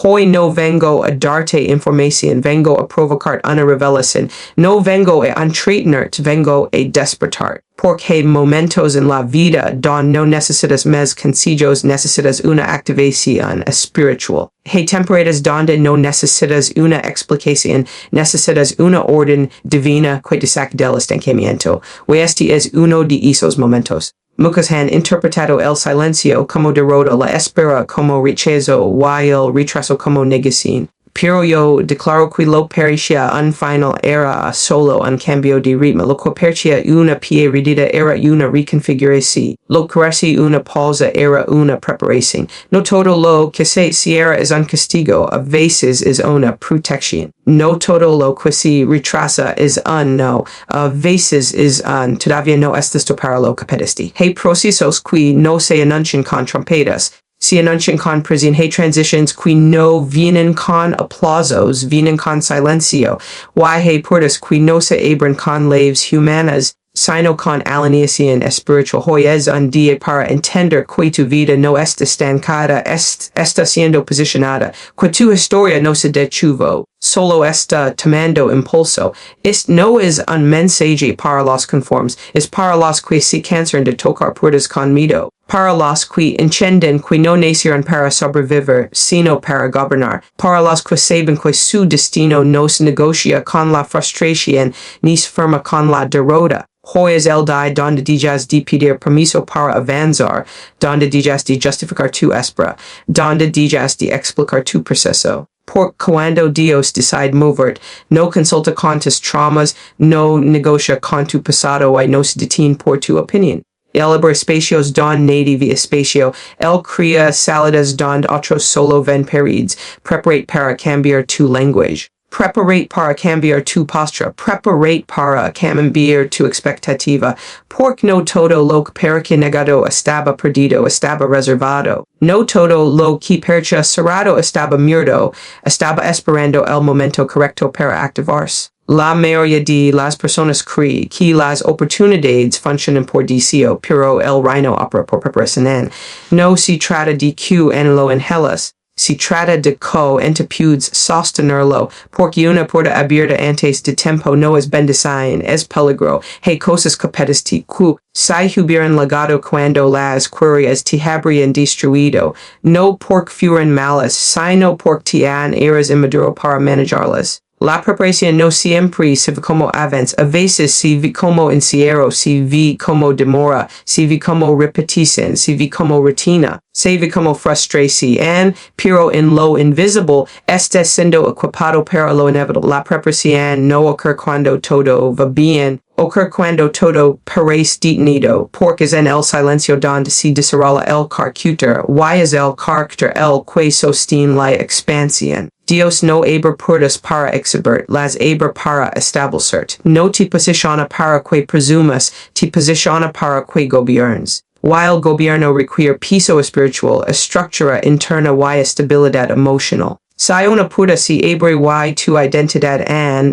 Hoy no vengo a darte información, vengo a provocar una revelación. No vengo a entretenerte, vengo a despertar. Porque momentos en la vida donde no necesitas más consejos, necesitas una activación espiritual. Hay temporadas donde no necesitas una explicación, necesitas una orden divina que te saca del estancamiento. Este es uno de esos momentos. Muchos han interpretado el silencio como derrota, la espera como rechazo, y el retraso como negación. Pero yo declaro que lo parecía un final era solo un cambio de ritmo, lo que parecía una pérdida era una reconfiguración, lo que parecía una pausa era una preparación. No todo lo que se cierra es un castigo, a veces es una protección. No todo lo que se retrasa es un no, a veces es un todavía no estás para lo que pediste. Hay procesos que no se anuncian con trompetas. Se anuncian con presión. Hay transitions que no vienen con aplausos, vienen con silencio. Hay puertas que no se abren con leves humanas, sino con alineación espiritual. Hoy es un día para entender que tu vida no está estancada, está siendo posicionada, que tu historia no se detuvo, solo está tomando impulso. No es un mensaje para los conformes, es para los que se cansan de tocar puertas con miedo. Para los que entienden que no nacieron para sobrevivir, sino para gobernar. Para los que saben que su destino no se negocia con la frustración, ni se firma con la derrota. Hoy es el día donde digas de pedir permiso para avanzar, donde digas de justificar tu espera, donde digas de explicar tu proceso. Porque cuando Dios decide moverte, no consulta con tus traumas, no negocia con tu pasado y no se detiene por tu opinión. El abre espacios donde nadie ve espacio. El crea salidas donde otros solo ven paredes. Preparate para cambiar tu lenguaje. Preparate para cambiar tu postura. Preparate para cambiar tu expectativa. Porque no todo lo que parece negado estaba perdido, estaba reservado. No todo lo que parecía cerrado estaba muerto, estaba esperando el momento correcto para activarse. La mayoría de las personas creen que las oportunidades funcionan por deseo, pero el reino opera por preparación. No se trata de que anhelo anhelas, se trata de que ente puedes sostenerlo, porque una puerta abierta antes de tiempo no es bendición, es peligro. Hay cosas que pediste que se hubieran legado cuando las querías te habrían destruido, no porque fueran malas, sino porque te han eras inmaduro para manejarlas. La preparación no siempre se ve como avance, a veces se ve como encierro, se ve como demora, se ve como repetición, se ve como rutina, se ve como frustración, pero en lo invisible está siendo equipado para lo inevitable. La preparación no ocurre cuando todo va bien, ocurre cuando todo parece detenido, porque es en el silencio donde se desarrolla el carácter, y es el carácter el que sostiene la expansión. Dios no abre puertas para exhibir, las abre para establecerte. No te posiciona para que presumas, te posiciona para que gobiernes. While gobierno requiere piso espiritual, estructura interna y estabilidad emocional. Si una puerta se abre y tu identidad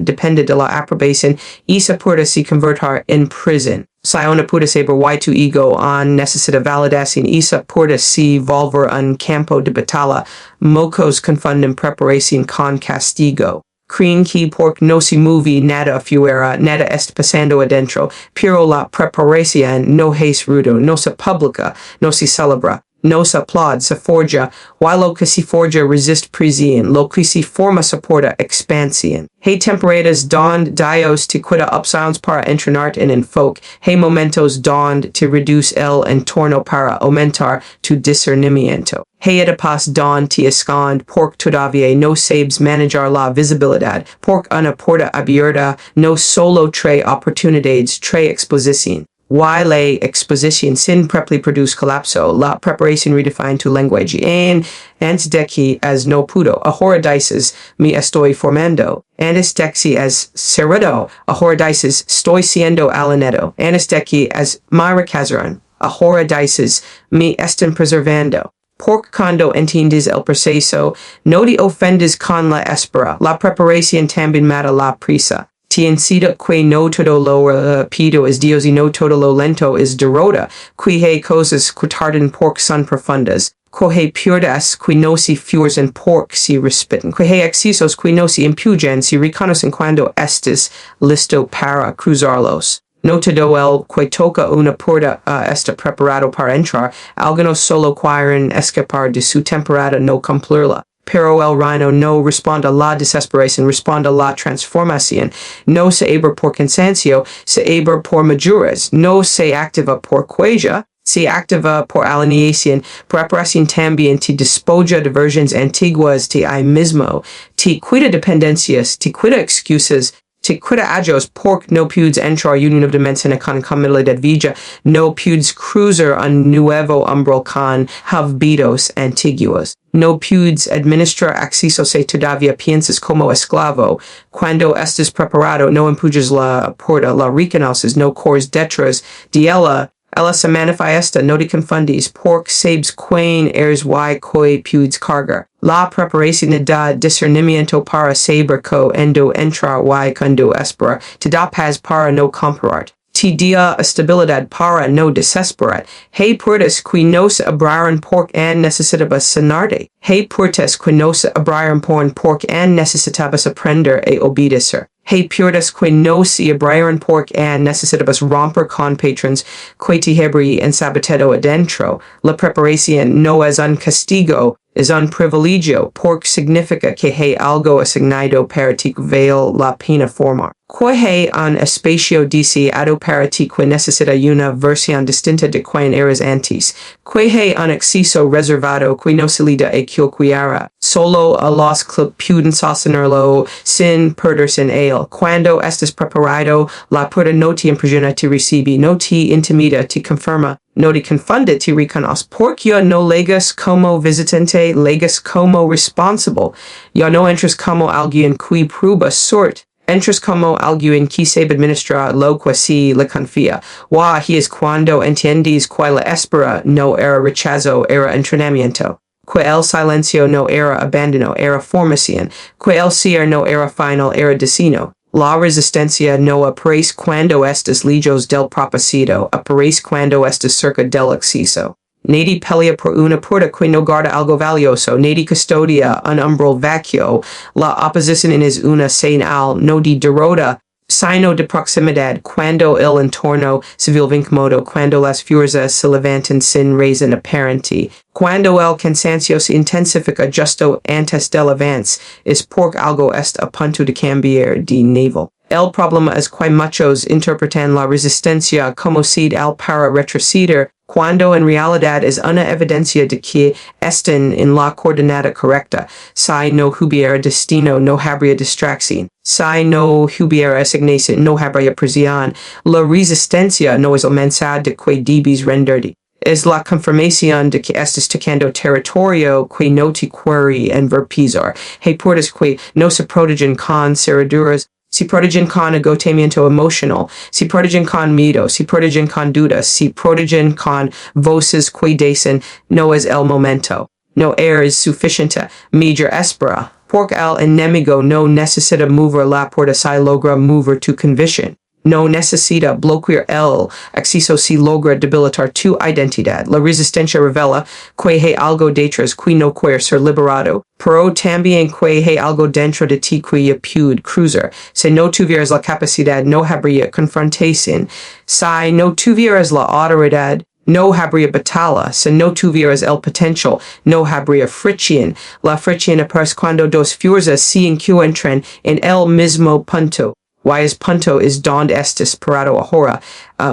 depende de la aprobación, esa puerta se convertirá en prisión. Si una puerta se abre y tu ego necesita validación, esa puerta se volverá un campo de batalla. Muchos confunden preparación con castigo. Creen que porque no se mueve nada afuera, nada está pasando adentro, pero la preparación no es rudo, no se publica, no se celebra. No se aplaude, se forja, y lo que se forja resiste prisión, lo que se forma soporta expansión. Hay temporadas donde Dios te quita opciones para entrenarte en enfoque. Hay momentos donde te reduce el entorno para aumentar tu discernimiento. Hay etapas donde te esconde porque todavía no sabes manejar la visibilidad, porque una puerta abierta no solo trae oportunidades, trae exposición. Y la exposición sin produce colapso, la preparación redefine tu lenguaje. Antes de que as no pudo, ahora dices, me estoy formando. Antes de que as cerrado, ahora dices, estoy siendo alineado. Antes de que as me rechazaron, ahora dices, me están preservando. Porque cuando entiendes el proceso, no te ofendes con la espera. La preparación también mata la prisa. Te incita que no todo lo rápido es Dios y no todo lo lento es derrota, que hay cosas que tardan porque son profundas, Cohe puertas qui no si fures en porc si respiten. Cohe excisos qui no si impugen si reconocen cuando estes listo para cruzarlos. No todo el que toca una puerta está preparado para entrar, algunos solo quieren escapar de su temporada no cumplirla. Pero el reino no responde a la desesperación, responde a la transformación. No se abre por cansancio, se abre por maduras. No se activa por cuella, se activa por alineación. Preparación también te despoja de versiones antiguas te ahí mismo. Te quita dependencias, te quita excusas, te quita ajos pork no pudes entrar unión of dimensión con comunidad villa, no pudes cruiser un nuevo umbral con habitados antiguos. No pudes administrar acceso se todavía piensas como esclavo. Cuando estés preparado, no empujes la puerta, la reconoces, no corres detrás de ella se manifiesta, no te confundis, pork sabes quien eres y coi pudes cargar. La preparación da discernimiento para saber co endo entrar y cuando espera, te da paz para no comparar. Te da estabilidad para no desesperar. Hey puertas qui no se abrieron pork and necesitabas sanarte. Hey puertas qui no se abrieron pork and necesitabas aprender a obedecer. Hey puertas qui no se abrieron pork and necesitabas romper con patrons que te hebrí en sabatedo adentro. La preparación no es un castigo, es un privilegio. Pork significa que hay algo asignado para ti que vale la pena formar. Que hay un espacio deseado para ti que necesita una versión distinta de quien eres antes. Que hay un acceso reservado que no se le da a cualquiera. Solo a los que pueden sostenerlo sin perderse en él. Cuando estés preparado, la puerta no te impresiona, te recibe, no te intimida, te confirma. No te confunde, te reconoce. Porque yo no llegas como visitante, llegas como responsable. Yo no entras como alguien que prueba suerte. Entras como alguien que sabe administrar lo que se le confía. He es cuando entiendes que la espera no era rechazo, era entrenamiento. Que el silencio no era abandono, era formación. Que el ser no era final, era destino. La resistencia no aparece cuando estés lejos del propósito, aparece cuando estés cerca del acceso. Nadie pelea por una puerta que no guarda algo valioso, nadie custodia un umbral vacío. La oposición es una señal no de derrota, sino de proximidad, cuando el entorno se vuelve incómodo, cuando las fuerzas se levantan sin razón aparente, cuando el cansancio se intensifica justo antes del avance, es porque algo está a punto de cambiar de nivel. El problema es que muchos interpretan la resistencia como si el para retroceder, cuando en realidad es una evidencia de que están en la coordenada correcta. Si no hubiera destino, no habría distracción. Si no hubiera asignación, no habría presión. La resistencia no es el mensaje de que debes renderte. Es la confirmación de que estás tocando territorio que no te quiere enverpizar. Hay puertas que no se protegen con cerraduras, se protegen con agotamiento emocional, se protegen con miedo, se protegen con dudas, se protegen con voces que dicen no es el momento, no eres suficiente, major espera, porque el enemigo no necesita mover la puerta si logra mover tu convicción. No necesita bloquear el acceso si logra debilitar tu identidad. La resistencia revela que hay algo detrás que no quiere ser liberado, pero también que hay algo dentro de ti que ya puede cruzar. Si no tuvieras la capacidad, no habría confrontación. Si no tuvieras la autoridad, no habría batalla. Si no tuvieras el potencial, no habría fricción. La fricción aparece cuando dos fuerzas se encuentran en el mismo punto. Es punto es donde estés parado ahora.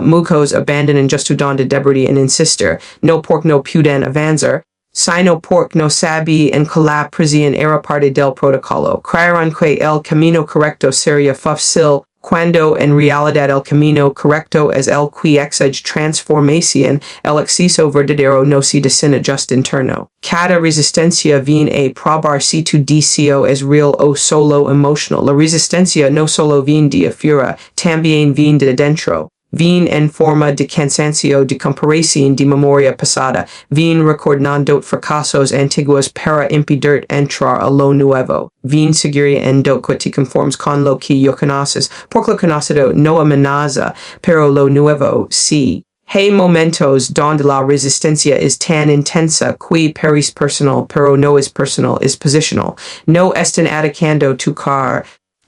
Muchos abandonan justo donde deberían insistir. No porque no pueden avanzar, sino porque no saben que la presión era parte del protocolo. Creyeron que el camino correcto sería fácil, cuando en realidad el camino correcto es el que exige transformación. El acceso verdadero no se decide justo interno. Cada resistencia viene a probar si tu deseo es real o solo emotional. La resistencia no solo viene de afuera, también viene de dentro. Viene en forma de cansancio, de comparación, de memoria pasada. Viene recordando fracasos antiguos para impedir entrar a lo nuevo. Viene sugiriendo que te conformes con lo que yo conoces, porque lo conocido no amenaza, pero lo nuevo sí. Hay momentos donde la resistencia es tan intensa que parece personal, pero no es personal, es positional. No están atacando tu car,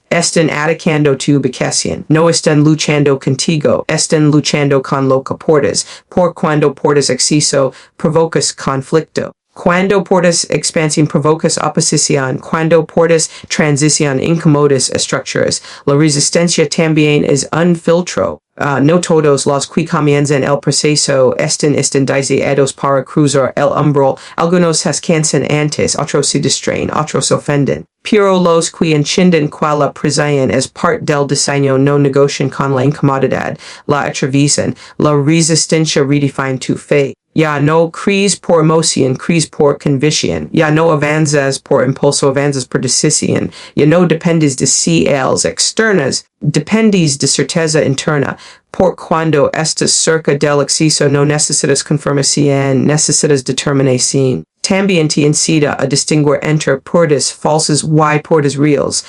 están atacando tu ubicación. No están luchando contigo, están luchando con lo que portas. Por cuando portas exceso, provocas conflicto. Cuando portas expansión provocas oposición, cuando portas transición incomodas estructuras. La resistencia también es un filtro. No todos los que comienzan el proceso están diseñados para cruzar el umbral. Algunos descansan antes, otros se distraen, otros ofenden. Pero los que entienden que la presión es parte del diseño no negocian con la incomodidad, la atraviesan. La resistencia redefine tu fe. Ya no crees por emoción, crees por convicción. Ya no avanzas por impulso, avanzas por decisión. Ya no dependes de señales externas, dependes de certeza interna. Por cuando estás cerca del exceso no necesitas confirmación, necesitas determinación. También te incita a distinguir entre puertas falsas y puertas reales.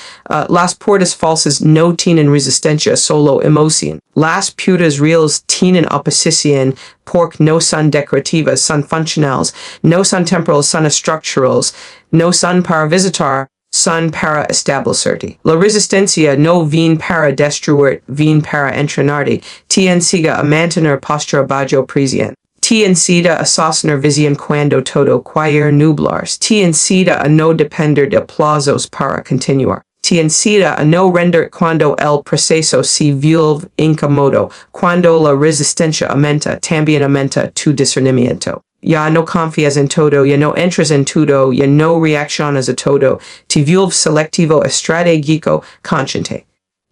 Las puertas falsas no tienen resistencia, solo emoción. Las puertas reales tienen oposición porque no son decorativas, son funcionales, no son temporales, son estructurales, no son para visitar, son para establecerte. La resistencia no viene para destruir, viene para entrenarte. Te incita a mantener postura bajo presión. Te incita a sostener visión cuando todo quiere nublarse. Te incita a no depender de plazos para continuar. Te incita a no render cuando el proceso se vuelve incómodo. Cuando la resistencia aumenta, también aumenta tu discernimiento. Ya no confías en todo, ya no entras en todo, ya no reaccionas a todo. Te vuelves selectivo, estratégico, consciente.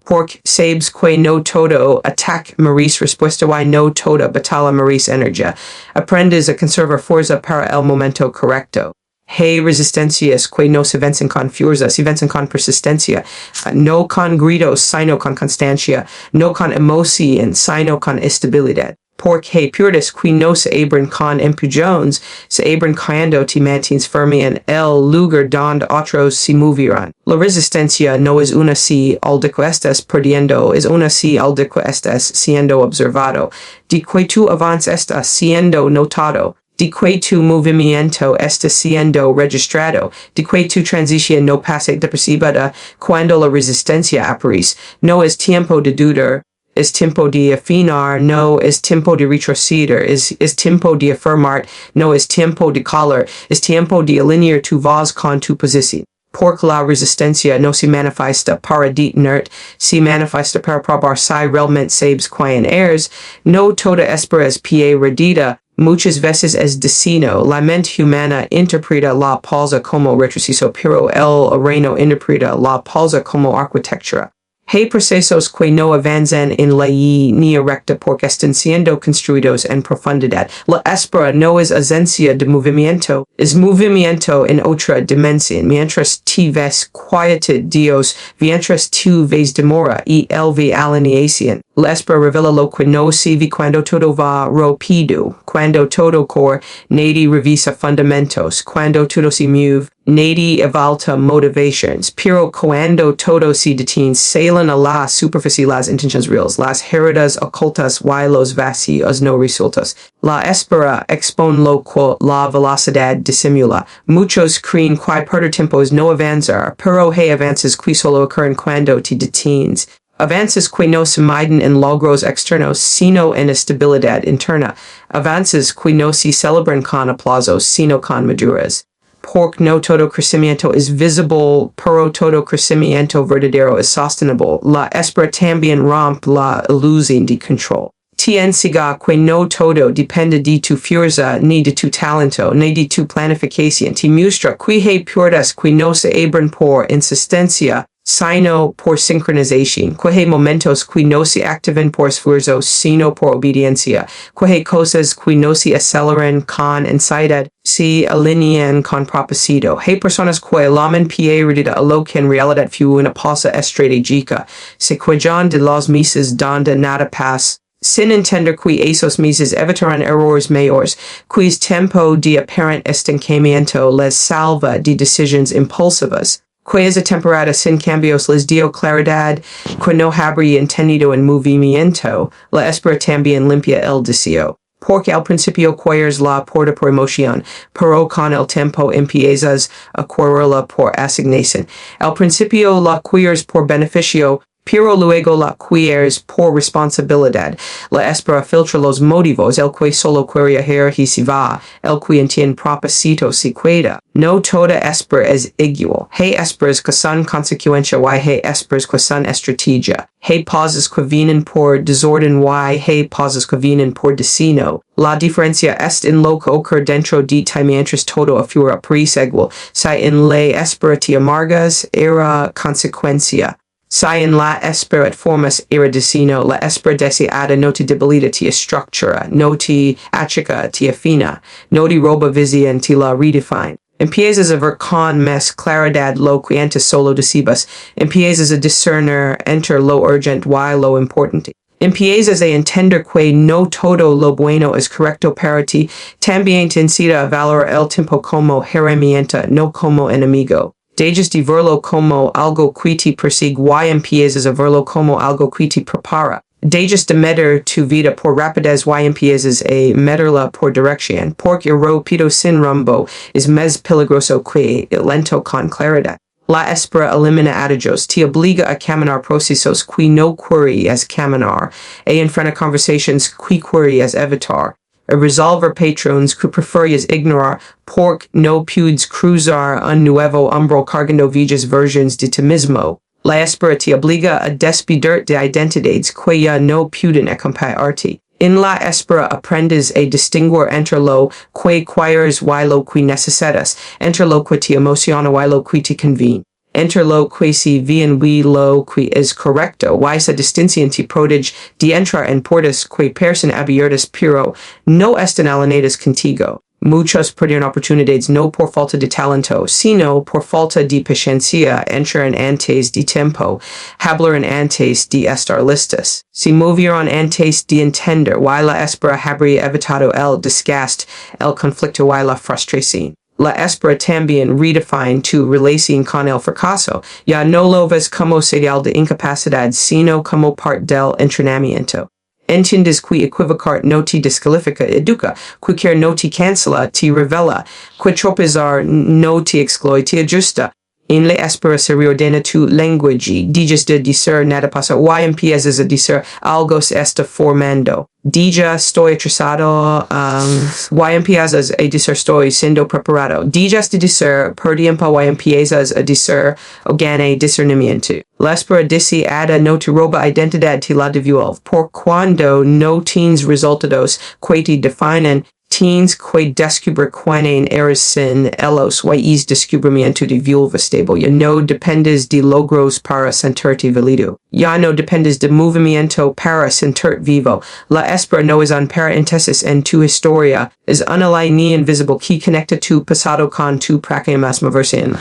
Porque sabes que no todo ataque merece respuesta y no toda batalla merece energía. Aprendes a conservar fuerza para el momento correcto. Hay resistencias que no se vencen con fuerza, se vencen con persistencia. No con gritos, sino con constancia. No con emoción, sino con estabilidad. Porque puertas que no se abren con empujones, se abren cuando te mantienes firme en el lugar donde otros se moverán. La resistencia no es una si algo estás perdiendo, es una si algo estás siendo observado. De que tu avance está siendo notado. De que tu movimiento está siendo registrado. De que tu transición no pasa desapercibida cuando la resistencia aparece. No es tiempo de dudar. Es tiempo de afinar, no es tiempo de retroceder, es tiempo de afirmar, no es tiempo de calar, es tiempo de alinear tu voz con tu posición. Porque la resistencia no se manifiesta para detenerte, se manifiesta para probar si realmente sabes quién eres. No toda espera es perdida, muchas veces es destino. La mente humana interpreta la pausa como retroceso, pero el reino interpreta la pausa como arquitectura. Hay procesos que no avanzan en la línea recta porque están siendo construidos en profundidad. La espera no es ausencia de movimiento, es movimiento en otra dimensión. Mientras te ves quietud, Dios, mientras tú ves demora y él ve alineación. La espera revela lo que no se ve cuando todo va rápido, cuando todo corre, nadie revisa fundamentos, cuando todo se mueve, nadie evalúa motivations, pero cuando todo se detiene, salen a la superficie las intenciones reales, las heridas ocultas y los vacíos no resueltos. La espera expone lo que la velocidad disimula. Muchos creen que perder tiempo es no avanzar, pero hay avances que solo ocurren cuando te detienes. Avances que no se miden en logros externos, sino en estabilidad interna. Avances que no se celebran con aplausos, sino con maduras. Porque no todo crecimiento es visible, pero todo crecimiento verdadero es sostenible. La espera también rompe la ilusión de control. Te enseña que no todo depende de tu fuerza, ni de tu talento, ni de tu planificación. Te muestra que hay puertas que no se abren por insistencia, sino por sincronización, que hay momentos que no se activan por esfuerzo, sino por obediencia, que hay cosas que no se aceleran con ansiedad, se alinean con propósito. Hay personas que laman pierden a lo que en realidad fue una pausa estratégica, se cuidan de los meses donde nada pasa, sin entender que esos meses evitarán errores mayores, que tiempo de aparente estancamiento les salva de decisiones impulsivas. Que es a temporada sin cambios les dio claridad, que no habría entendido en movimiento, la espera también limpia el deseo. Porque al principio cueres la porta por emoción, pero con el tiempo empiezas a cuererla por asignación. Al principio la cueres por beneficio, pero luego la quieres por responsabilidad. La espera filtra los motivos, el que solo quiere ir si va, el que entiende propósito si queda. No toda espera es igual. Hay esperas que son consecuencia y hay esperas que son estrategia. Hay pausas que vienen por desorden y hay pausas que vienen por destino. La diferencia es en lo que ocurre dentro de ti mientras todo afuera parece igual. Si en la espera te amargas, era consecuencia. Si en la espera formas era destino, la espera deseada no te debilita, te estructura, no te achica, te afina, no te roba visión, te la redefine. Empiezas a ver con más claridad lo que antes solo decibas. Empiezas a discernir entre lo urgente y lo importante. Empiezas a entender que no todo lo bueno es correcto para ti. También te incita a valorar el tiempo como herramienta, no como enemigo. Dejas de verlo como algo que te persigue y empiezas a verlo como algo que te prepara. Dejas de medir tu vida por rapidez y empiezas a medirla por dirección, porque el rápido sin rumbo es más peligroso que el lento con claridad. La espera elimina adagos, te obliga a caminar procesos que no querías caminar, e enfrenta conversations que querías evitar. A resolver patrons que preferias ignorar porque no puedes cruzar un nuevo umbral cargando viejas versiones de ti mismo. La espera te obliga a despedirte de identidades que ya no pueden acompañarte. En la espera aprendes a distinguir entre lo que quieres y lo que necesitas, entre lo que te emociona y lo que te conviene. Entre lo que se bien y lo que es correcto, y esa distinción te protege de entrar en puertas que parecen abiertas pero no están alineadas contigo. Muchos pierden oportunidades no por falta de talento, sino por falta de paciencia. Entran antes de tiempo, hablaron antes de estar listas. Se movieron antes de entender y la espera habría evitado el desgaste, el conflicto y la frustración. La espera también redefine tu relación con el fracaso. Ya no lo ves como señal de incapacidad, sino como parte del entrenamiento. Entiendes que equivocar no te descalifica, educa, que no te cancela, te revela, que tropezar no te excluye, te ajusta. En la espera se reordena tu lenguaje, dejas de decir nada pasa, y empiezas a decir algo se está formando. Deja estoy atrasado, y empiezas a decir estoy siendo preparado. Dejas de decir por tiempo y empiezas a decir o gane discernimiento. La espera deseada no te roba identidad, te la devuelve. Por cuando no tienes resultados que te definen, tienes que descubrir quién eres sin ellos y es descubrimiento de vulva stable. Ya no dependes de logros para sentirte válido. Ya no dependes de movimiento para sentirte vivo. La espera no es un paréntesis en tu historia, es una línea invisible que conecta tu pasado con tu próxima versión.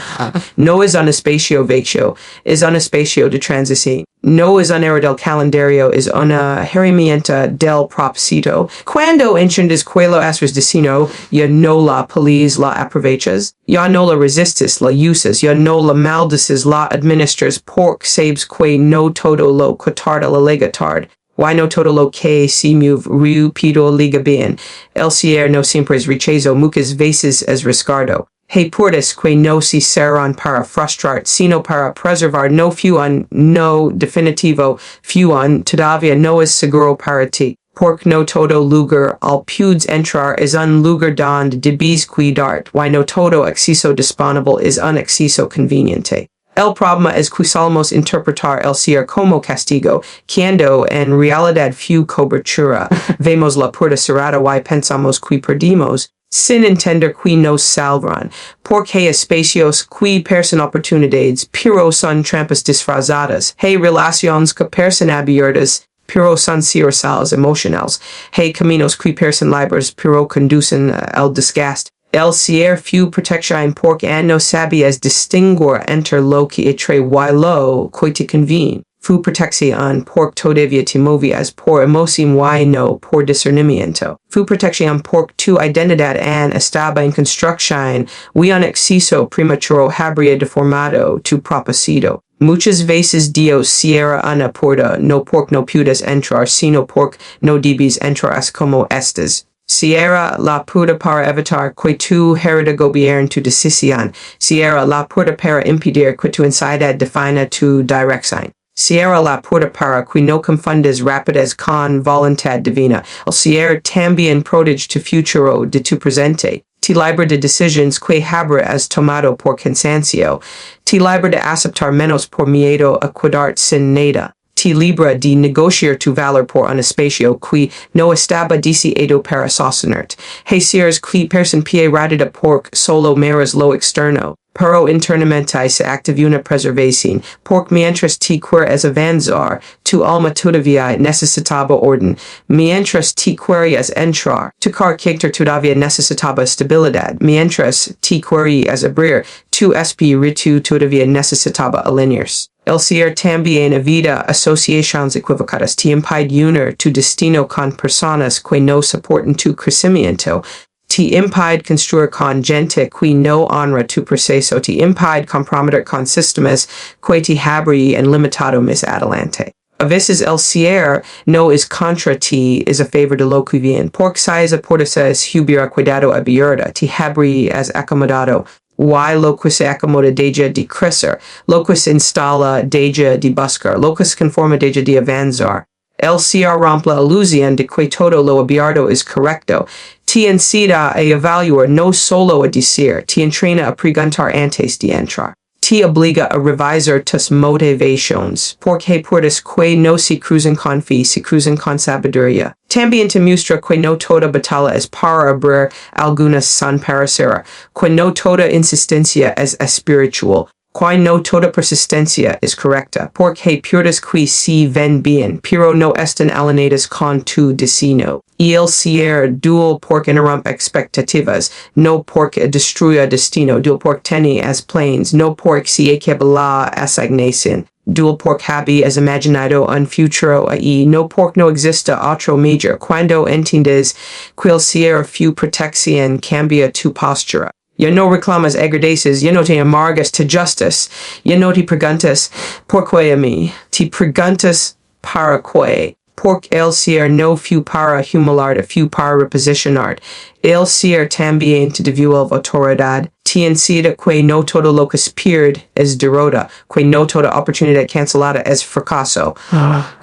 No es un espacio vacío, es un espacio de transición. No es un error del calendario, es una herramienta del propósito. Cuando entiendes que lo haces destino, ya no la peleas, la aprovechas. Ya no la resistes, la usas. Ya no la maldices, la administras, porque sabes que no todo lo que tarda la lega tarde. Y no todo lo que se mueve rápido liga bien. El cielo no siempre es rechazo, muchas veces es resguardo. Hay puertas que no se cerraron para frustrar, sino para preservar. No fuan, no definitivo, fuan, todavía no es seguro para ti. Porque no todo lugar al puedes entrar es un lugar donde debes cuidarte, y no todo acceso disponible es un acceso conveniente. El problema es que solemos interpretar el cielo como castigo, cuando en realidad fue cobertura. Vemos la puerta cerrada y pensamos que perdimos, sin entender que nos salvarán, porque espacios que parecen oportunidades, pero son trampas disfrazadas. Hay relaciones que parecen abiertas, pero son cirsales emocionales. Hay caminos que parecen libres, pero conducen al desgaste. El cielo fue protection porque no sabías distinguir entre lo que atrae y lo que te conviene. fu protección por todavía te movías por emoción y no por discernimiento. Fu protección por tu identidad and estaba en construcción y un exceso prematuro habría deformado tu propósito. Muchas veces Dios cierra una puerta no porque no puedas entrar, sino porque no debes entrar como estás. Cierra la puerta para evitar que tu herida gobierne tu decisión. Cierra la puerta para impedir que tu ansiedad defina tu dirección. Cierra la puerta para que no confundas rapidez con voluntad divina. El cierre también protege tu futuro de tu presente. Te libra de decisiones que habrás tomado por cansancio. Te libra de aceptar menos por miedo a quedarte sin nada. Te libra de negociar tu valor por un espacio que no estaba diseñado para sostenerte. Hay cierres que parecen pie rápida porque solo miras lo externo, pero internamente se activa una preservación, porque mientras te quieres avanzar, tu alma todavía necesitaba orden. Mientras te querías entrar, tu carácter todavía necesitaba estabilidad. Mientras te querías abrir, tu espíritu todavía necesitaba alinearse. El cierre también evita asociaciones equivocadas. Te impide unir tu destino con personas que no soportan tu crecimiento. Te impide construir con gente que no honra tu proceso. Te impide comprometer con sistemas que te habrían limitado más adelante. A veces el cierre no es contra ti, es a favor de lo que viene. Porque si esa puerta se hubiera cuidado abierta, te habrías acomodado. Y lo que se acomoda deja de crecer, lo que se instala deja de buscar, lo que se conforma deja de avanzar. El cierre rompe la ilusión de que todo lo abierto es correcto. Te incita a evaluar, no solo a decir, te entrena a preguntar antes de entrar. Te obliga a revisar tus motivaciones, porque puertas que no se cruzan con fe, se cruzan con sabiduría. También te muestra que no toda batalla es para abrir, algunas son para cerrar, que no toda insistencia es espiritual, que no toda persistencia es correcta, porque puertas que se ven bien, pero no están alineadas con tu destino. Y el cierre dual porque interrumpe expectativas, no porque destruya destino, dual porque tiene as planes, no porque se equipa la asignación. Dual porque habías imaginado un futuro ahí, no porque no exista otro major. Cuando entiendes que el cierre fu protección cambia tu postura. Ya no reclamas agradeces, ya no te amargas, te justas, ya no te preguntas, ¿por qué a mí? Te preguntas, ¿para qué? Porque el cierre no fu para humillarte, fu para reposicionarte. El cierre también te devuelve autoridad. Te incita que no todo lo que se pierde es derrota, que no toda oportunidad cancelada es fracaso,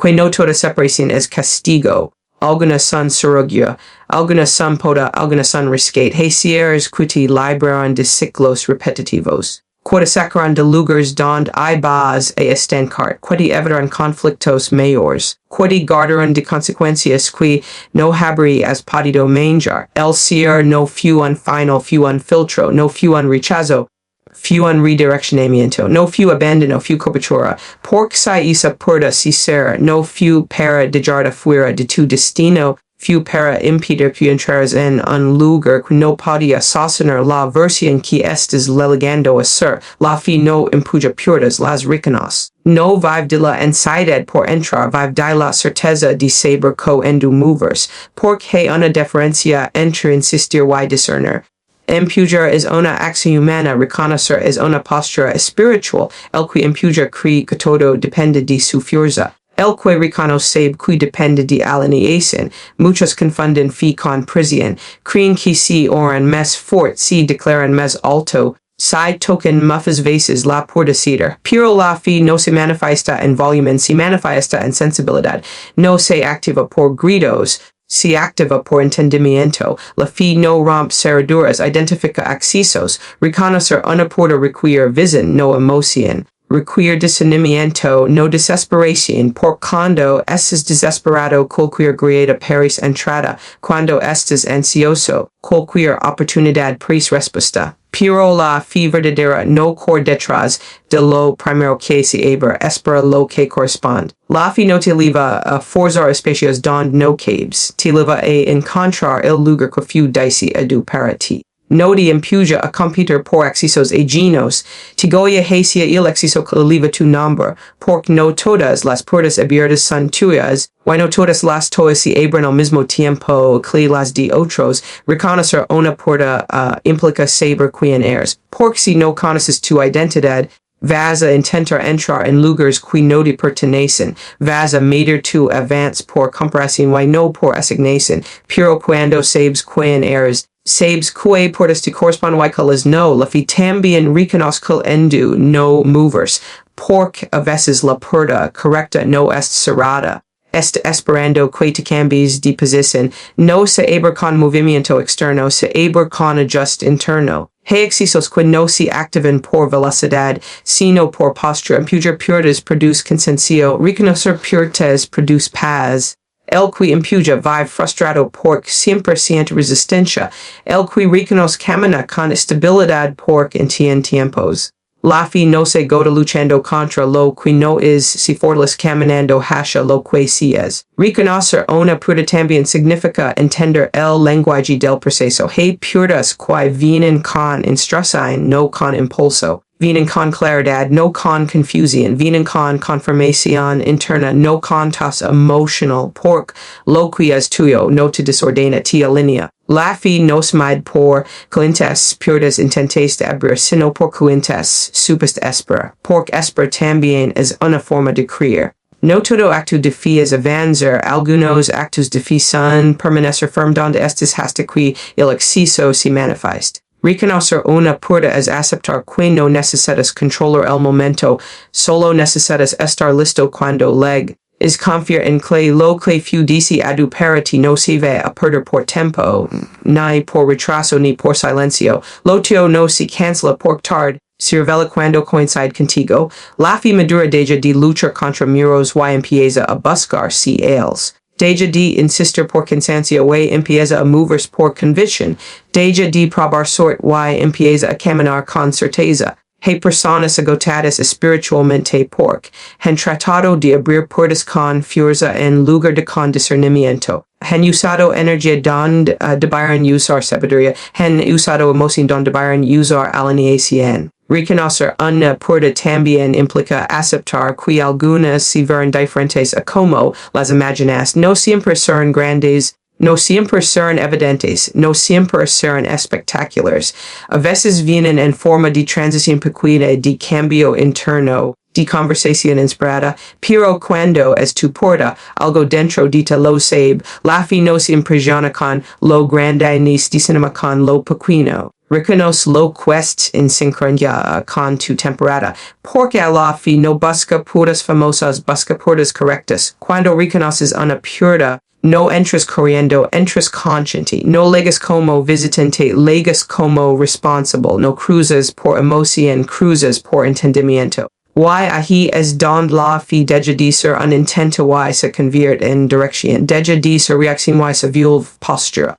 que no toda separación es castigo. Algunas son surrogio, algunas son poda, algunas son rescate. Hay cierres que te libran de ciclos repetitivos. Que te sacarán de lugares donde hay vas a estancarte, que te evitarán conflictos mayores, que te guardarán de consecuencias que no habrías podido manejar. El cierre no fu un final, fu un filtro, no fu un rechazo, fu un redireccionamiento, no fu abandono, fu cobertura. Porque si esa puerta se cierra, no fu para dejarte fuera de tu destino, fu para impedir que entraras en un lugar que no podía sostener la versión que estás relegando a ser. La fe no empuja puertas, las reconoce. No vive de la ansiedad por entrar, vive de la certeza de saber que en du movers. Porque hay una diferencia entre insistir y discernir. Empujar es una acción humana, reconocer es una postura espiritual. El que empuja cree que todo depende de su fuerza. El que reconoce que depende de alineación. Muchos confunden fe con prisión. Creen que si oran más fuerte, se declaran más alto. Si tocan muchas veces la puerta ceder. Pero la fe no se manifiesta en volumen, se manifiesta en sensibilidad. No se activa por gritos, se activa por entendimiento. La fe no rompe cerraduras, identifica accesos. Reconocer una puerta requiere visión, no emoción. Requiere discernimiento, no desesperación. Por cuando estás desesperado, cualquier grieta paris entrada. Cuando estás ansioso, cualquier oportunidad pres respuesta. Pero la fe verdadera no corre detrás de lo primero que se abre, espera lo que corresponde. La fe no te lleva a forzar espacios donde no cabes, te lleva a encontrar el lugar que fu dice a du para ti. nodi impuja a computer por excesos aginos, tigoya hacia il exceso caliva tu nombre, por no todas las puertas abiertas son tuyas, no todas las toas si abren al mismo tiempo que las de otros, reconocer una puerta implica saber quien eres, porque si no conoces tu identidad, vas a intentar entrar en lugares que no te pertenecen, vas a medir tu avance por comparación y no por asignación, pero cuando sabes quien eres, sabes que puertas te corresponden que las no, la fe también reconozco endu no movers, porque a veces la puerta correcta no es cerrada. Este esperando que te cambies de posición, no se abre con movimiento externo, se abre con ajuste interno. Hay excesos que no se activan por velocidad, sino por postura. Impujar puertas produce cansancio, reconocer puertas produce paz. El que impuja vive frustrado porque siempre siente resistencia. El que reconoce camina con estabilidad porque entiende tiempos. La fe no se gota luchando contra lo que no es, si fortalece caminando hacia lo que sí es. Reconocer una puerta también significa entender el lenguaje del proceso. Hay puertas que vienen con instrucción, no con impulso. Vienen con claridad, no con confusión. Vienen con confirmación interna, no con tasa emotional. Porque lo que es tuyo no te desordena, te alinea. La fe no se mide por clientes puertas intentes de abrir, sino por clientes supes de esperar. Porque esperar también es una forma de creer. No todo acto de fe es avanzar, algunos actos de fe son permanecer firme donde estés hasta que el exceso se manifieste. Reconocer una puerta es aceptar que no necesitas controlar el momento, solo necesitas estar listo cuando llegue. Es confiar en que lo que fu dice a tu para ti no se va a perder por tiempo, ni por retraso ni por silencio. Lo tuyo no se cancela por tarde, se revela cuando coincide contigo. La fe madura deja de luchar contra muros y empieza a buscar si ellos. Deja de insistir por cansancio y empieza a moverse por convicción. Deja de probar suerte y empieza a caminar con certeza. Hay personas agotadas espiritualmente porque han tratado de abrir puertas con fuerza en lugar de con discernimiento. Han usado energía donde debieran usar sabiduría. Han usado emoción donde debieran usar alineación. Reconocer una puerta también implica aceptar que algunas se verán diferentes a como las imaginas. No siempre serán grandes, no siempre serán evidentes, no siempre serán espectaculares. A veces vienen en forma de transición pequeña de cambio interno, de conversación inspirada, pero cuando es tu puerta, algo dentro de ti lo sabe, la fe no se impresiona con lo grande ni se desanima con lo pequeño. Reconoce lo que es en sincronía con tu temporada, porque la fe no busca puertas famosas, busca puertas correctas. Cuando reconoces una puerta, no entras corriendo, entras consciente. No llegas como visitante, llegas como responsable. No cruzas por emoción, cruzas por entendimiento. Y ahí es donde la fe deja de ser un intento y se convierte en dirección. Deja de ser reacción y se vuelve postura.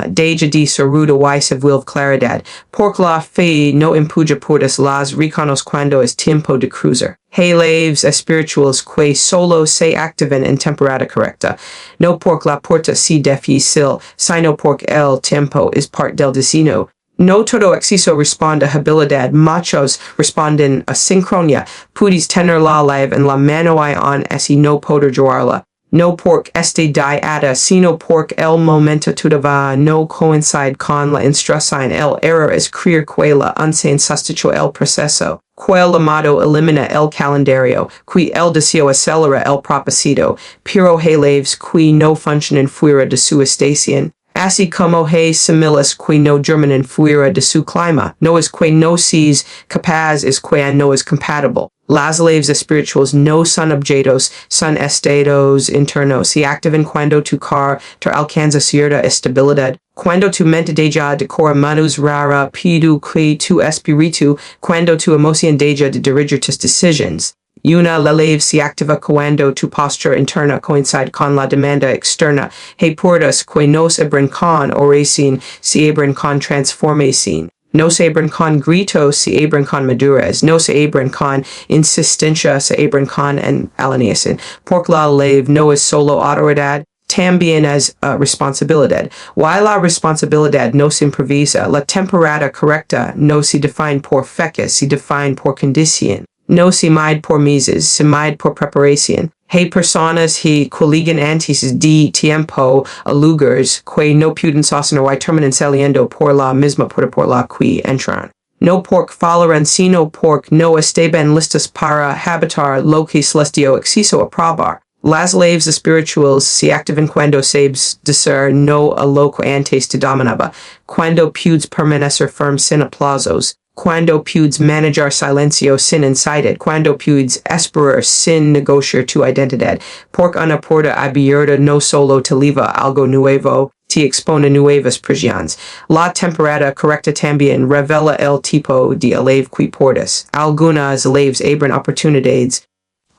Deja de ser ruda y se vuelve claridad. Porque la fe no empuja puertas, las reconoce cuando es tiempo de cruzar. Hay lives espirituales que solo se activan en temporada correcta. No porque la puerta sea difícil, sino porque el tiempo es parte del destino. No todo exceso responde a habilidad, muchos responden a sincronía. Puedes tener la live en la mano y on así no poder llevarla. No porque este diada, sino porque el momento todavía no coincide con la instrucción. El error es creer que la unción sustituye el proceso. Que el llamado elimina el calendario. Que el deseo acelera el propósito. Pero hay lives que no funcionan fuera de su estación. Así como hay similes que no germinan fuera de su clima. No es que no seas capaz, es que no es compatible. Las lives espirituales no son objetos, son estados internos. Se activan cuando tu car te alcanza cierta estabilidad. Cuando tu mente deja de correr manos rara, pido que tu espíritu, cuando tu emoción deja de dirigir tus decisions. Una live se activa cuando tu postura interna coincide con la demanda externa. Hay puertas que no se abren con oración, se abren con transformación. No se abren con gritos, se abren con madurez. No se abren con insistencia, se abren con alineación. Porque la live no es solo autoridad, también es responsabilidad. Why la responsabilidad no se improvisa, la temporada correcta no se define por fecha, se define por condición. No se mide por meses, se mide por preparación. Hay personas que cuelgan antes de tiempo a lugares que no pueden sostener y terminan saliendo por la misma puerta por la que entran. No porque fallarán, sino porque no estaban listas para habitar lo que celestial exceso a probar. Las leves espirituales se activan cuando sabes decir no a lo que antes te dominaba, cuando puedes permanecer firme sin aplausos, cuando puedes manejar silencio sin incited, cuando puedes esperar sin negociar tu identidad, porque una puerta abierta no solo te lleva algo nuevo, te expone nuevas prisiones. La temporada correcta también revela el tipo de leve que portas. Algunas leves abren oportunidades,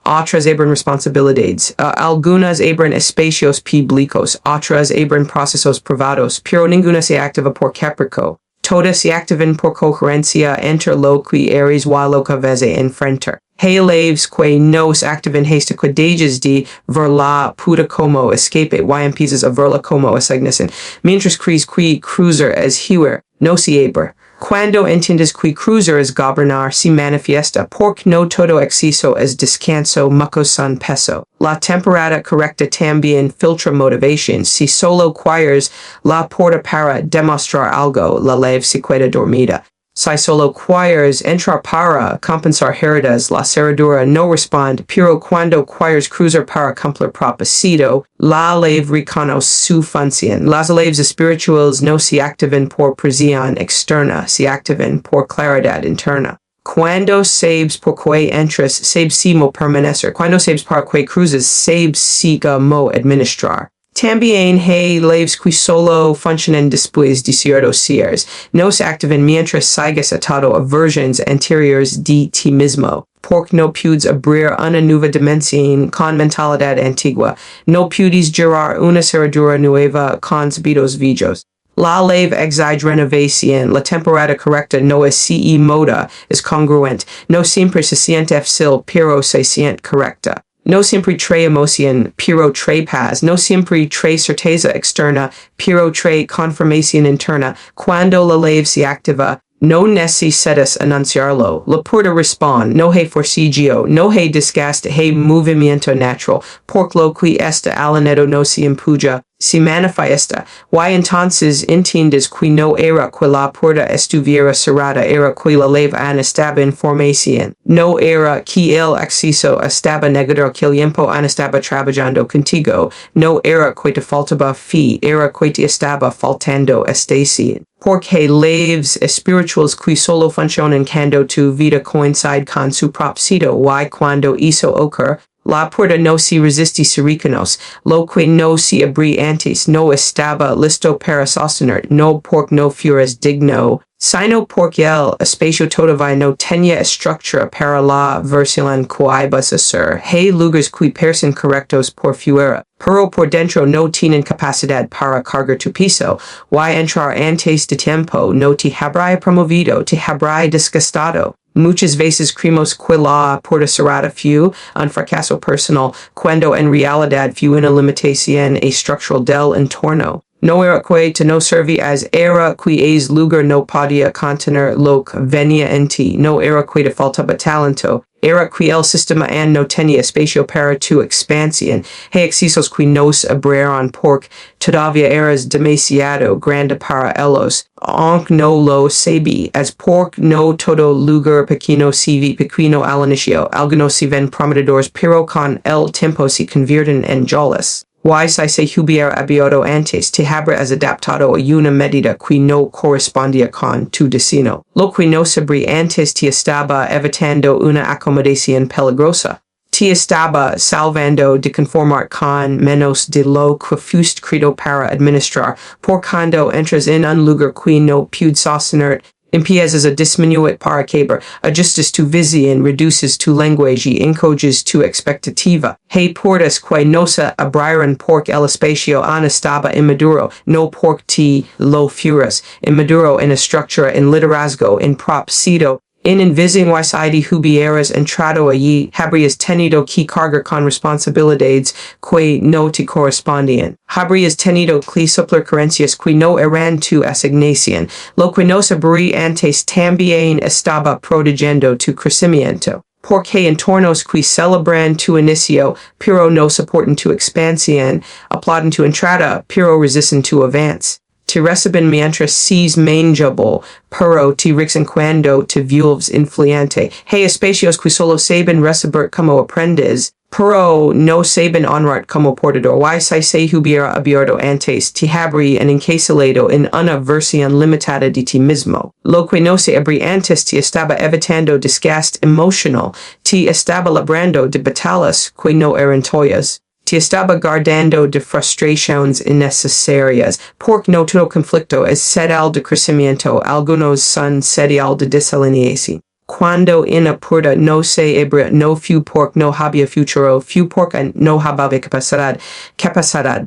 otras abren responsabilidades. Algunas abren espacios públicos, otras abren procesos privados, pero ninguna se activa por capricho. Todas se activan por coherencia entre lo que eres y lo que vas a enfrentar. Hay leves que no se activan hasta que dejes de ver la puta como escape y empiezas a verla como asignación. Mientras crees que cruiser es huir, no se abre. Cuando entiendes que cruiser es gobernar, se manifiesta, porque no todo exceso es descanso, mucho son peso. La temporada correcta también filtra motivación. Si solo quieres la puerta para demostrar algo, la leve se queda dormida. Si solo quieres entrar para compensar heridas, la cerradura no responde, pero cuando quieres cruzar para cumplir propósito, la leve reconoce su función. Las leves espirituales no se activan por presión externa, se activan por claridad interna. Cuando sabes por qué entras, sabes si mo permanecer. Cuando sabes para qué cruzas, sabes si mo administrar. También hay leves que solo funcionan después de ciertos cierres. No se activan mientras sigas atado a versiones anteriores de ti mismo. Porque no puedes abrir una nueva dimensión con mentalidad antigua. No puedes girar una cerradura nueva con hábitos viejos. La leve exige renovación. La temporada correcta no es CE moda, es congruente. No siempre se siente fácil, pero se siente correcta. No siempre trae emoción, pero trae paz. No siempre trae certeza externa, pero trae confirmación interna. Cuando la leve se activa, no necesitas anunciarlo. La puerta responde. No hay forcejeo, no hay desgaste, hay movimiento natural. Porque lo que está alineado no se empuja, se manifiesta. Y entonces entiendes que no era que la puerta estuviera cerrada, era que la leve aún estaba en formación. No era que el acceso estaba negado, que el tiempo aún estaba trabajando contigo. No era que te faltaba fe, era que te estaba faltando estación. Porque leves espirituales que solo funcionan cuando tu vida coincide con su propósito y cuando eso ocurre, la puerta no se resiste, se reconoce. Lo que no se abrió antes no estaba listo para sostener, no porque no fueras digno, sino porque el espacio todavía no tenía estructura para la versión que ibas a ser. Hay lugares que parecen correctos por fuera, pero por dentro no tienen capacidad para cargar tu piso. Y entrar antes de tiempo no te habrá promovido, te habrá desgastado. Muchas veces creemos que la puerta cerrada fue un fracaso personal, cuando en realidad fue una limitación estructural del entorno. No era que te no servías, era que es lugar no podía contener lo que venía en ti. No era que te faltaba talento, era que el sistema no tenía espacio para tu expansión. Hay excesos que nos abrieron porque todavía eras demasiado grande para ellos. Aunque no lo sabías, porque no todo lugar pequeño se ve pequeño al inicio. Algunos se ven prometedores, pero con el tiempo se convierten en jolas. Y si se hubiera abierto antes, te habrías adaptado a una medida que no correspondía con tu destino. Lo que no sabría antes te estaba evitando una acomodación peligrosa. Te estaba salvando de conformar con menos de lo que fuiste creado para administrar. Por cuando entras en un lugar que no puedes sostener, empiezas a disminuir para caber, ajustas tu visión, reduces tu lenguaje y encoges tu expectativa. Hay puertas que no se abrieron porque el espacio aún estaba inmaduro, no porque te lo fueras. Inmaduro en estructura, en liderazgo, en propósito, In envising y hubieras entrado allí, habrías tenido que cargar con responsabilidades que no te correspondían. Habrías tenido que suplir carencias que no eran tu asignación, lo que no sabría antes también estaba protegiendo tu crecimiento. Porque entornos que celebran tu inicio, pero no soportan tu expansión, aplauden tu entrada, pero resisten tu avance. Te reciben mientras seas manejable, pero te rixen cuando te vuelves influente. Hay espacios que solo saben recibir como aprendes, pero no saben honrar como portador. Si se hubiera abierto antes, te habría encasilado en una versión limitada de ti mismo. Lo que no se abría antes te estaba evitando desgaste emocional, te estaba librando de batallas que no eran tuyas. Te estaba guardando de frustraciones innecesarias, porque no todo conflicto es setal de crecimiento, algunos son setal de desalineación. Cuando una puerta no se abre, no fue porque no había futuro, fue porque no había capacidad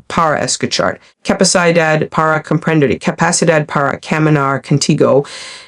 para escuchar, capacidad para comprender, capacidad para caminar contigo,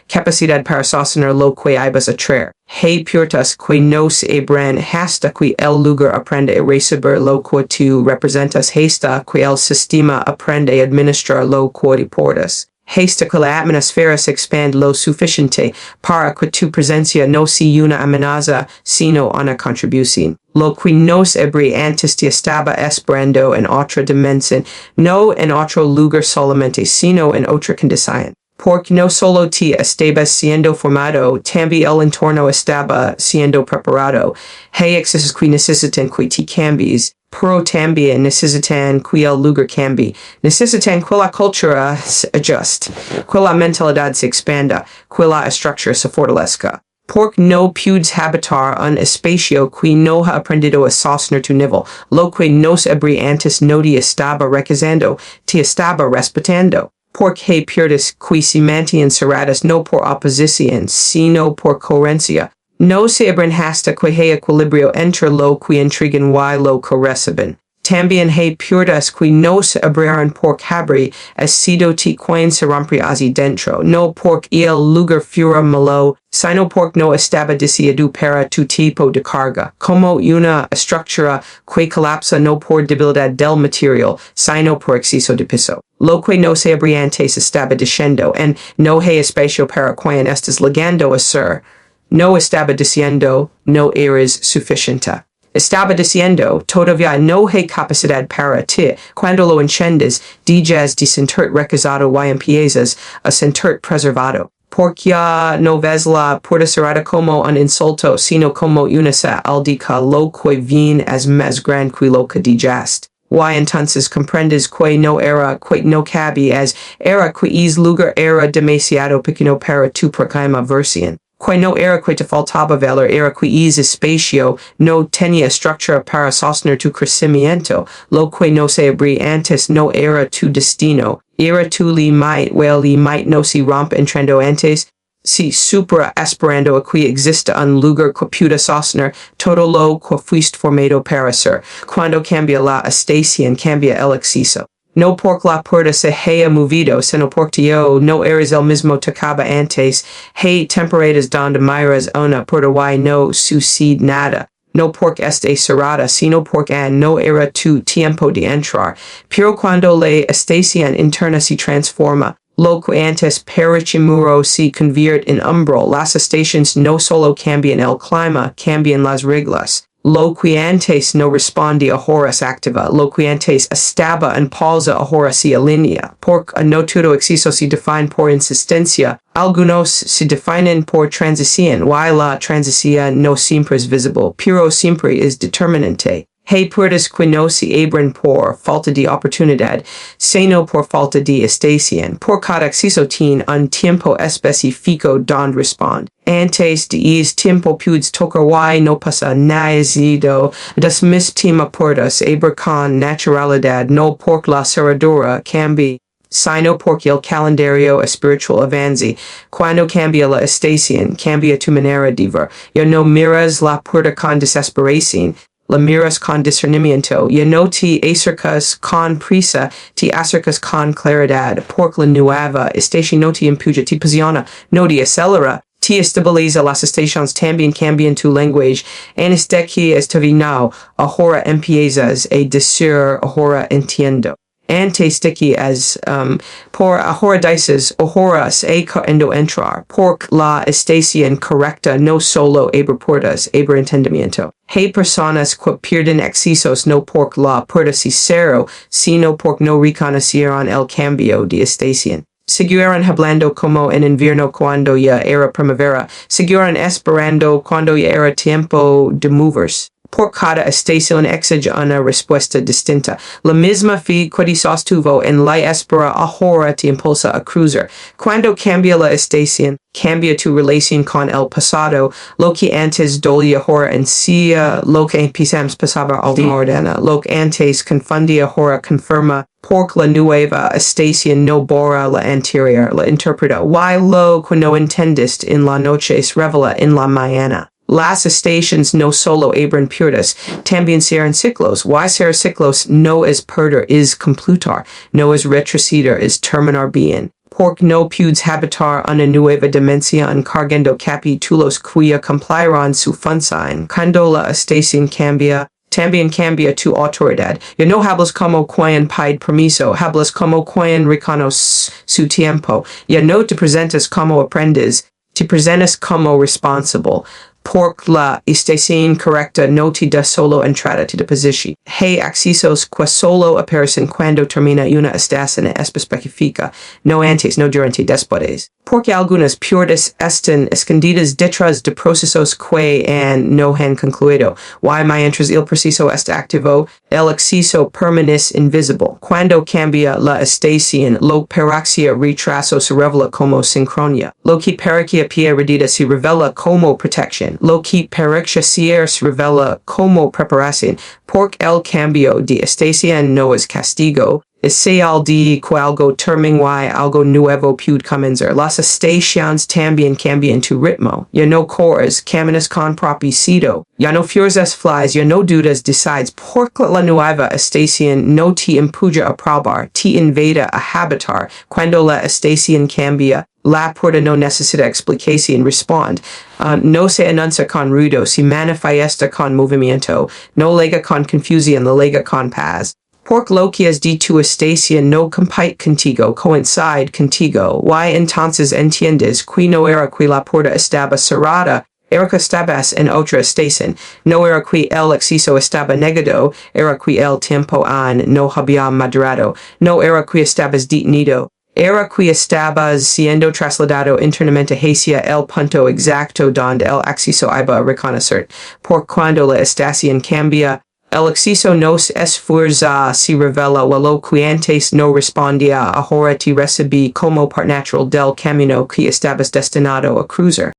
capacidad para sostener lo que ibas a traer. Hay puertas que no se abren hasta que el lugar aprende a recibir lo que tú representas, hasta que el sistema aprende a administrar lo que reportas. Hasta que la atmósfera se expande lo suficiente para que tu presencia no sea una amenaza, sino una contribución. Lo que nos abre antes te estaba esperando en otra dimensión, no en otro lugar solamente, sino en otra condición. Porque no solo te estabas siendo formado, también el entorno estaba siendo preparado. Hay excesos que necesitan que te cambies, pero también necesitan que el lugar cambie. Necesitan que la cultura se ajuste, que la mentalidad se expanda, que la estructura se fortalezca. Porque no puedes habitar un espacio que no ha aprendido a sostener tu nivel. Lo que nos abría antes no te estaba requisando, te estaba respetando. Porque hay puertas que se mantienen cerradas no por oposición, sino por coherencia. No se abren hasta que hay equilibrio entre lo que intrigan y lo que reciben. También hay puertas que no se abrieron porque habría sido te quien se rompe hacia dentro, no porque el lugar fuera malo, sino porque no estaba diseñado para tu tipo de carga, como una estructura que colapsa no por debilidad del material, sino por exceso de peso. Lo que no se abría antes estaba diciendo, en no hay espacio para quien estás llegando a ser. No estaba diciendo, no eres suficiente. Estaba diciendo, todavía no hay capacidad para ti. Cuando lo entiendes, dejas de sentir requisado y empiezas a sentir preservado. Porque ya no ves la puerta cerrada como un insulto, sino como una señal de que lo que viene es más grande que lo que dejaste. Y entonces comprendes que no era que no cabía, era que es lugar era demasiado pequeño para tu próxima versión. Que no era que te faltaba valor, era que ese espacio no tenía estructura para sostener tu crecimiento. Lo que no se abría antes no era tu destino. Era tu limite, el limite no se rompe entrando antes. Si supera esperando que exista un lugar que pueda sostener todo lo que fuiste formado para ser. Cuando cambia la estación, cambia el exceso. No porque la puerta se haya movido, sino porque yo no eres el mismo tocaba antes. Hay temporadas donde miras una puerta y no sucede nada. No porque esté cerrada, sino porque no era tu tiempo de entrar. Pero cuando la estación interna se transforma, lo que antes parecía muro se convierte en umbral. Las estaciones no solo cambian el clima, cambian las reglas. Lo que antes no responde ahora se activa. Lo que antes estaba en pausa ahora se alinea. Porque no todo exceso se define por insistencia. Algunos se definen por transición. Y la transición no siempre es visible, pero siempre es determinante. Hay puertas que no se abren por falta de oportunidad, sino por falta de estación. Por cada exceso tiene un tiempo específico donde responde. Antes de ese tiempo puedes tocar y no pasa nada. Das mismas puertas abren con naturalidad, no porque la cerradura cambie, sino porque el calendario espiritual avance. Cuando cambia la estación, cambia tu manera de ver. Ya no miras la puerta con desesperación, la miras con discernimiento. Ya no te acercas con prisa, te acercas con claridad. Porque la nueva estación no te empuja, te posiciona, no te acelera. Te estabiliza las estaciones también cambian tu lenguaje. Este, quienes, ahora empiezas a decir, ahora entiendo. Antes de que por ahora dices, ahora se queriendo entrar, porque la estación correcta no solo abre puertas, abre entendimiento. Hay personas que pierden accesos no porque la puerta se cerró, sino porque no reconocieron el cambio de estación. Siguieron hablando como en invierno cuando ya era primavera. Siguieron esperando cuando ya era tiempo de moverse. Por cada estación exige una respuesta distinta. La misma fe que sostuvo en la espera ahora te impulsa a cruzar. Cuando cambia la estación, cambia tu relación con el pasado. Lo que antes dolía ahora ansía, lo que empezamos pasaba al ordena. Lo que antes confundía ahora confirma. Porque la nueva estación no borra la anterior, la interpreta. Why lo que no entendiste en la noche se revela en la mañana. Las estaciones no solo abren puertas, también cierran ciclos. Why cerrar ciclos no es perder, es completar. No es retroceder, es terminar bien. Porque no puedes habitar una nueva dimensión cargando capítulos que cumplirán su función. Cuando la estación cambia, también cambia tu autoridad. Ya no hablas como quien pide permiso, hablas como quien reconoce su tiempo. Ya no te presentas como aprendiz, te presentas como responsable. Porque la estación correcta no te da solo entrada te da posición. Hay accesos que solo aparecen cuando termina una estación específica, no antes, no durante, después. Porque algunas puertas están escondidas detrás de procesos que no han concluido. Why mientras el proceso está activo, el acceso permanece invisible. Cuando cambia la estación, lo parecía retraso se revela como sincronía. Lo que parecía perdida se revela como protección. Lo que parecía ser se revela como preparación. Porque el cambio de estación no es castigo, es señal de que algo termina y algo nuevo puede comenzar. Las estaciones también cambian tu ritmo. Ya no corres, caminas con propósito. Ya no fuerzas flies, ya no dudas, decides. Porque la nueva estación no te empuja a probar, te invita a habitar. Cuando la estación cambia, la puerta no necesita explicación, responde. No se anuncia con ruido, se manifiesta con movimiento. No lega con confusión, la lega con paz. Porque lo que es de tu estación no compite contigo, coincide contigo. Why entonces entiendes que no era que la puerta estaba cerrada, era que estabas en otra estación. No era que el acceso estaba negado, era que el tiempo no había madurado. No era que estabas detenido. Era que estabas siendo trasladado internamente hacia el punto exacto donde el acceso iba a reconocer. Por cuando la estación cambia, el acceso no se esfuerza, se revela lo que antes no respondía, ahora te recibí como part natural del camino que estabas destinado a cruzar.